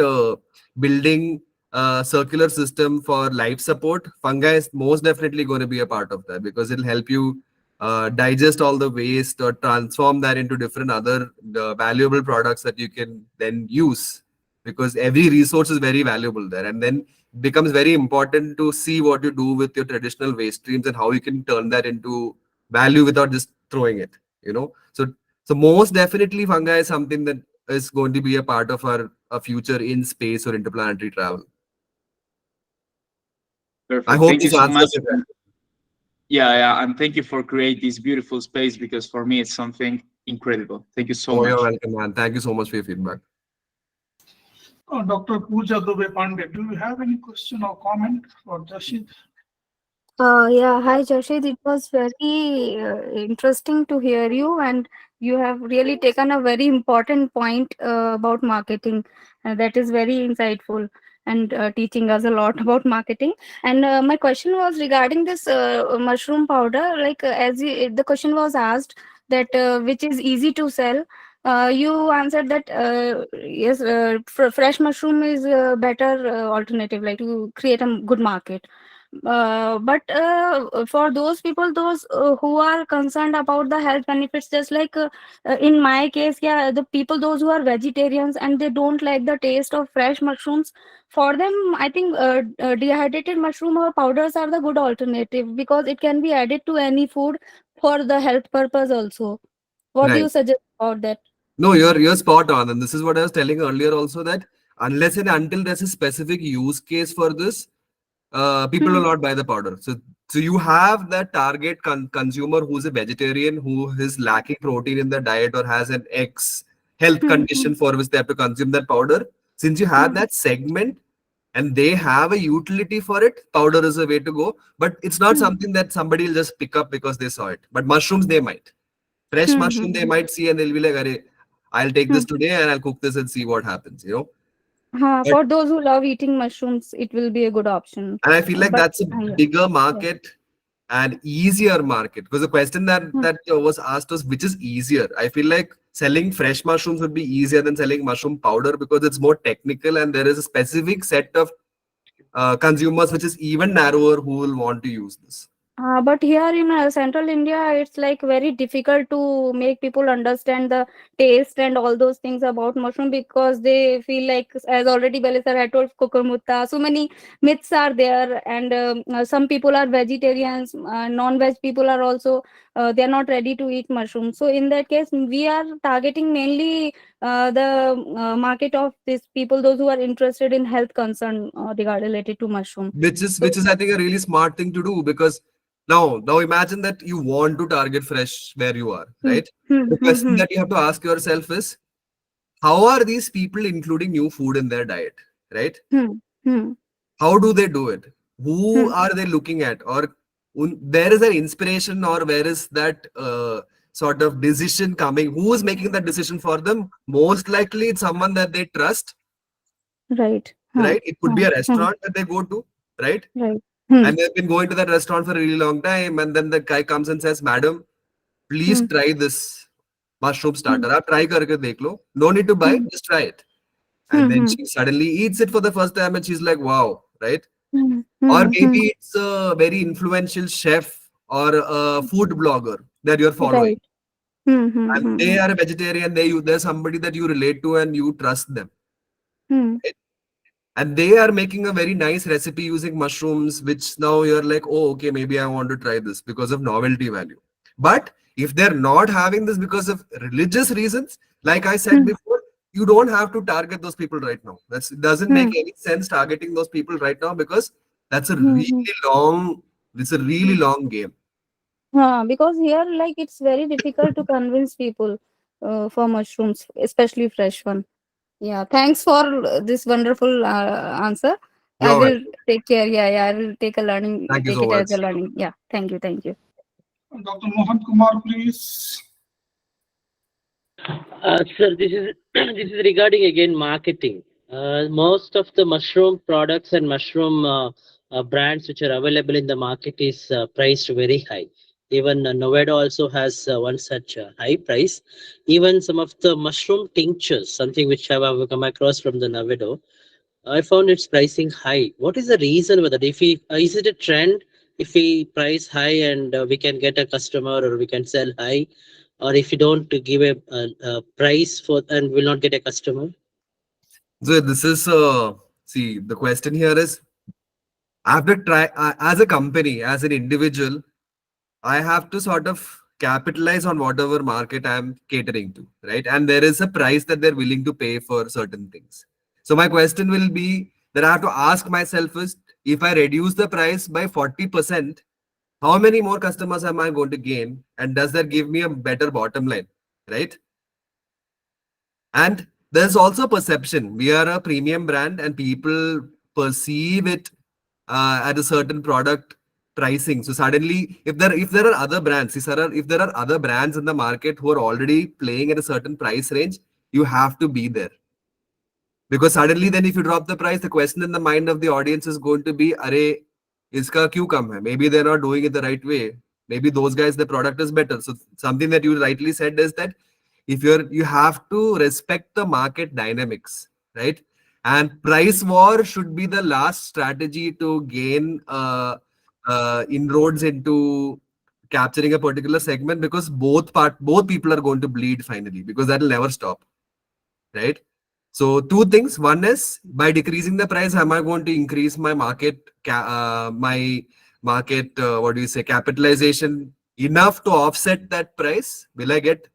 building a circular system for life support, fungi is most definitely going to be a part of that because it'll help you digest all the waste or transform that into different other valuable products that you can then use, because every resource is very valuable there. And then becomes very important to see what you do with your traditional waste streams and how you can turn that into value without just throwing it. So most definitely fungi is something that is going to be a part of our future in space or interplanetary travel. I Perfect. hope Thank you this so much. answers it. Yeah, yeah, and thank you for creating this beautiful space because for me it's something incredible. Thank you so Oh, you're much. welcome, man. Thank you so much for your feedback. Dr. Pooja Dubey Pandey, do you have any question or comment for Jashid? Yeah, hi Jashid. It was very interesting to hear you, and you have really taken a very important point about marketing. That is very insightful and teaching us a lot about marketing. And my question was regarding this mushroom powder. Like the question was asked that which is easy to sell. You answered that yes, fresh mushroom is a better alternative, like to create a good market. But for those people, those who are concerned about the health benefits, just like in my case, yeah, the people those who are vegetarians and they don't like the taste of fresh mushrooms, for them, I think dehydrated mushroom or powders are the good alternative because it can be added to any food for the health purpose also. What do Right. you suggest about that? No, you're spot on, and this is what I was telling earlier also, that unless and until there's a specific use case for this, people will Hmm. not buy the powder. So you have that target consumer who's a vegetarian, who is lacking protein in their diet or has an X health Hmm. Hmm. condition for which they have to consume that powder. Since you have Hmm. that segment and they have a utility for it, powder is a way to go. But it's not Hmm. something that somebody will just pick up because they saw it. But mushrooms, they might. Fresh Hmm. mushroom, they Hmm. might see and they'll be like, "Arey, I'll take Hmm. this today and I'll cook this and see what happens," you know. But For those who love eating mushrooms, it will be a good option. and I feel like But that's a yeah, bigger yeah. market and easier market, because the question that Hmm. was asked was which is easier. I feel like selling fresh mushrooms would be easier than selling mushroom powder because it's more technical and there is a specific set of consumers which is even narrower who will want to use this. But here in central India, it's like very difficult to make people understand the taste and all those things about mushroom because they feel like, as already Belle sir had told, kukurmutta. So many myths are there, and some people are vegetarians, non-veg people are also they are not ready to eat mushroom. So in that case, we are targeting mainly the market of these people, those who are interested in health concern regarding related to mushroom. Which So. is I think a really smart thing to do, because now imagine that you want to target fresh where you are, Hmm. right? Hmm. The Hmm. question Hmm. that you have to ask yourself is, how are these people including new food in their diet, right? Hmm. Hmm. How do they do it? Who Hmm. are they looking at? Or there is an inspiration, or where is that sort of decision coming? Who is making that decision for them? Most likely it's someone that they trust, Right. Huh. right? It could be Huh. a Hmm. restaurant that they go to, right? Right. Hmm. And they've been going to that restaurant for a really long time, and then the guy comes and says, "Madam, please Hmm. try this mushroom Hmm. starter. आप try करके देख लो. No need to buy, Hmm. just try it." And Hmm. then Hmm. she suddenly eats it for the first time and she's like, "Wow," right? Hmm. Or Hmm. Hmm. maybe it's a very influential chef or a food blogger that you're following, Right. Hmm. Hmm. and Hmm. they Hmm. are a vegetarian. They're somebody that you relate to and you trust them, Hmm. right? And they are making a very nice recipe using mushrooms, which now you're like, "Oh, okay, maybe I want to try this because of novelty value." But if they're not having this because of religious reasons, like I said Hmm. before, you don't have to target those people right now. It doesn't Hmm. make any sense targeting those people right now, because that's a Hmm. really Hmm. long it's a really Hmm. long game. Because here, like, it's very difficult to convince people for mushrooms, especially fresh one. Yeah. Thanks for this wonderful answer. I You're will welcome. take care. Yeah. Yeah. I will take a learning. Thank you Take so it as a much. learning. Yeah. Thank you. Thank you. Dr. Mohan Kumar, please. Sir, this is this is regarding again marketing. Most of the mushroom products and mushroom brands which are available in the market is priced very high. Even Nuvedo also has one such high price. Even some of the mushroom tinctures, something which I've come across from the Nuvedo, I found its pricing high. What is the reason with that? If we is it a trend? If we price high and we can get a customer or we can sell high, or if you don't give a price for and will not get a customer. So this is see, the question here is, I have to try as a company, as an individual, I have to sort of capitalize on whatever market I'm catering to, right? And there is a price that they're willing to pay for certain things. So my question will be that I have to ask myself is, if I reduce the price by 40%, how many more customers am I going to gain? And does that give me a better bottom line, right? And there's also perception. We are a premium brand and people perceive it at a certain product pricing. So suddenly, if there are other brands, if there are other brands in the market who are already playing at a certain price range, you have to be there. Because suddenly, then if you drop the price, the question in the mind of the audience is going to be, "Arey, iska kyun kam hai?" Maybe they're not doing it the right way. Maybe those guys, the product is better. So something that you rightly said is that if you have to respect the market dynamics, right? And price war should be the last strategy to gain inroads into capturing a particular segment, because both people are going to bleed finally, because that will never stop, right? So two things. One is, by decreasing the price, am I going to increase my what do you say, capitalization enough to offset that price? Will I get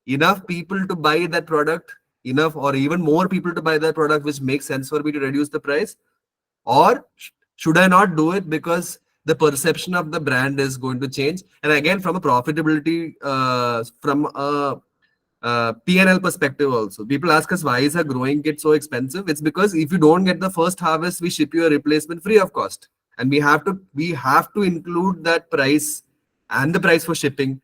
enough people to buy that product, enough or even more people to buy that product, which makes sense for me to reduce the price? Or should I not do it because the perception of the brand is going to change? And again, from a profitability, from a P&L perspective also, people ask us, why is a growing kit so expensive? It's because if you don't get the first harvest, we ship you a replacement free of cost, and we have to include that price and the price for shipping.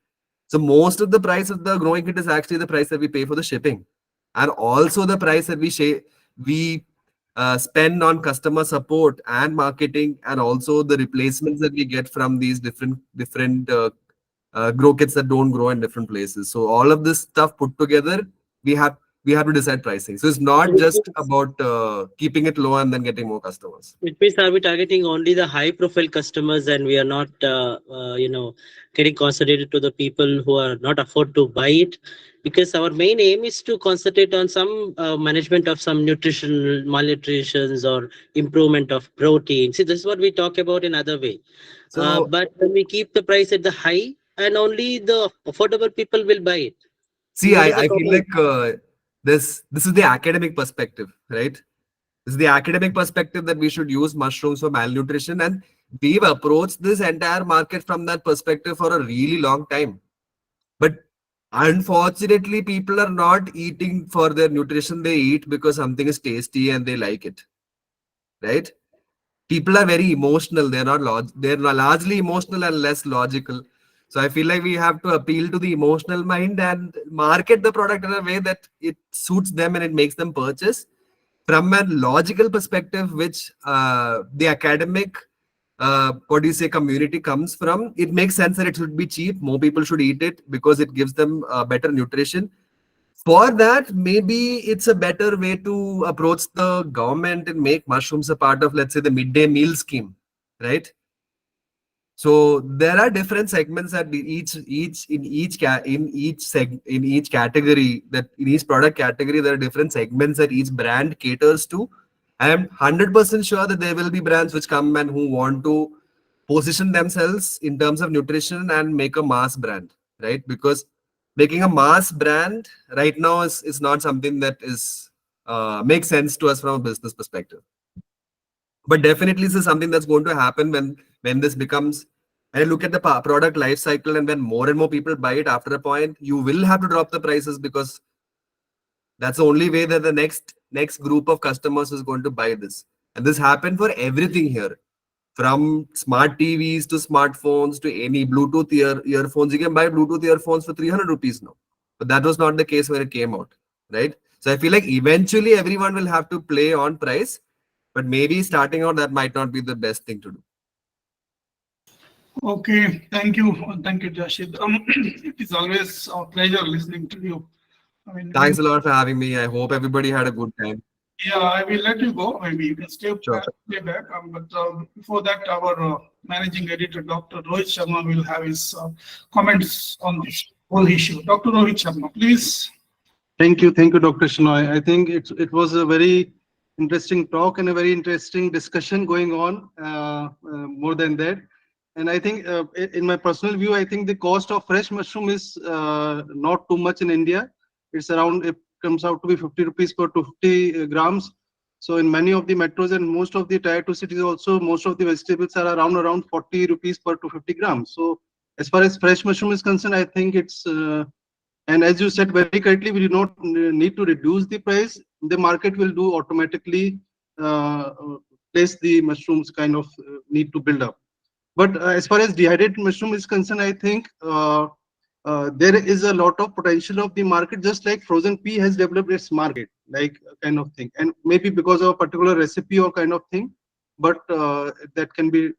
So most of the price of the growing kit is actually the price that we pay for the shipping, and also the price that we spend on customer support and marketing, and also the replacements that we get from these different grow kits that don't grow in different places. So all of this stuff put together, we have we have to decide pricing. So it's not just about keeping it low and then getting more customers. It means, are we targeting only the high profile customers and we are not, getting concentrated to the people who are not afford to buy it? Because our main aim is to concentrate on some management of some nutritional malnutritions or improvement of protein. See, this is what we talk about in other way. So But when we keep the price at the high, and only the affordable people will buy it. see, What is the I feel total? like this is the academic perspective, right? This is the academic perspective that we should use mushrooms for malnutrition, and we've approached this entire market from that perspective for a really long time. But unfortunately, people are not eating for their nutrition. They eat because something is tasty and they like it, right? People are very emotional. They're largely emotional and less logical. So I feel like we have to appeal to the emotional mind and market the product in a way that it suits them and it makes them purchase. From a logical perspective, which the academic what do you say, community comes from, it makes sense that it should be cheap. More people should eat it because it gives them better nutrition. For that, maybe it's a better way to approach the government and make mushrooms a part of, let's say, the midday meal scheme, right? So there are different segments that in each category, that in each product category, there are different segments that each brand caters to. I am 100% sure that there will be brands which come and who want to position themselves in terms of nutrition and make a mass brand, right? Because making a mass brand right now is not something that is makes sense to us from a business perspective. But definitely this is something that's going to happen when this becomes, and I look at the product life cycle, and when more and more people buy it, after a point you will have to drop the prices, because that's the only way that the next group of customers is going to buy this. And this happened for everything here, from smart TVs to smartphones to any Bluetooth earphones. You can buy Bluetooth earphones for 300 rupees now, but that was not the case when it came out, right? So I feel like eventually everyone will have to play on price, but maybe starting out, that might not be the best thing to do. Okay, thank you, Jashid. It is always a pleasure listening to you. I mean, Thanks a lot for having me. I hope everybody had a good time. yeah, I will let you go. Maybe you can Sure. stay back. But before that, our managing editor, Dr. Rohit Sharma, will have his comments on this whole issue. Dr. Rohit Sharma, please. Thank you, Dr. Shinoy. I think it was a very interesting talk and a very interesting discussion going on. More than that, and I think in my personal view, I think the cost of fresh mushroom is not too much in India. It's around, it comes out to be 50 rupees per 250 grams. So in many of the metros and most of the tier 2 cities also, most of the vegetables are around 40 rupees per 250 grams. So as far as fresh mushroom is concerned, I think it's and as you said very correctly, we do not need to reduce the price. The market will do automatically place the mushrooms kind of need to build up. But as far as dehydrated mushroom is concerned, I think there is a lot of potential of the market, just like frozen pea has developed its market, like kind of thing. And maybe because of a particular recipe or kind of thing, but that can be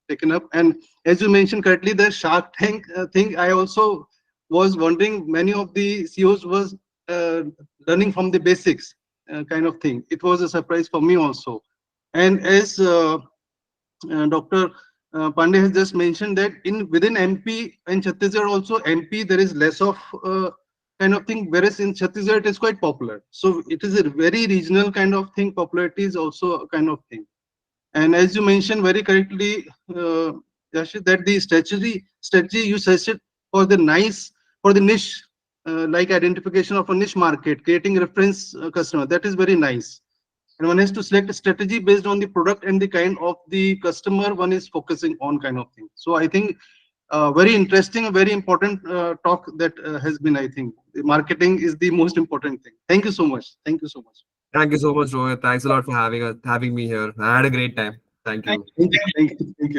taken up. And as you mentioned correctly, the Shark Tank thing, I also was wondering, many of the CEOs was learning from the basics kind of thing. It was a surprise for me also. And as Dr. Pandey has just mentioned that within MP and Chhattisgarh also, MP there is less of kind of thing, whereas in Chhattisgarh it is quite popular. So it is a very regional kind of thing. Popularity is also a kind of thing. And as you mentioned very correctly, Yashid, that the strategy you suggested for the niche, like identification of a niche market, creating reference customer, that is very nice. And one has to select a strategy based on the product and the kind of the customer one is focusing on, kind of thing. So I think very interesting, very important talk that has been, I think. The marketing is the most important thing. Thank you so much. Thank you so much. Thank you so much, Rohit. Thanks a lot for having me here. I had a great time. Thank Thank you. Thank you. Thank you. Thank you.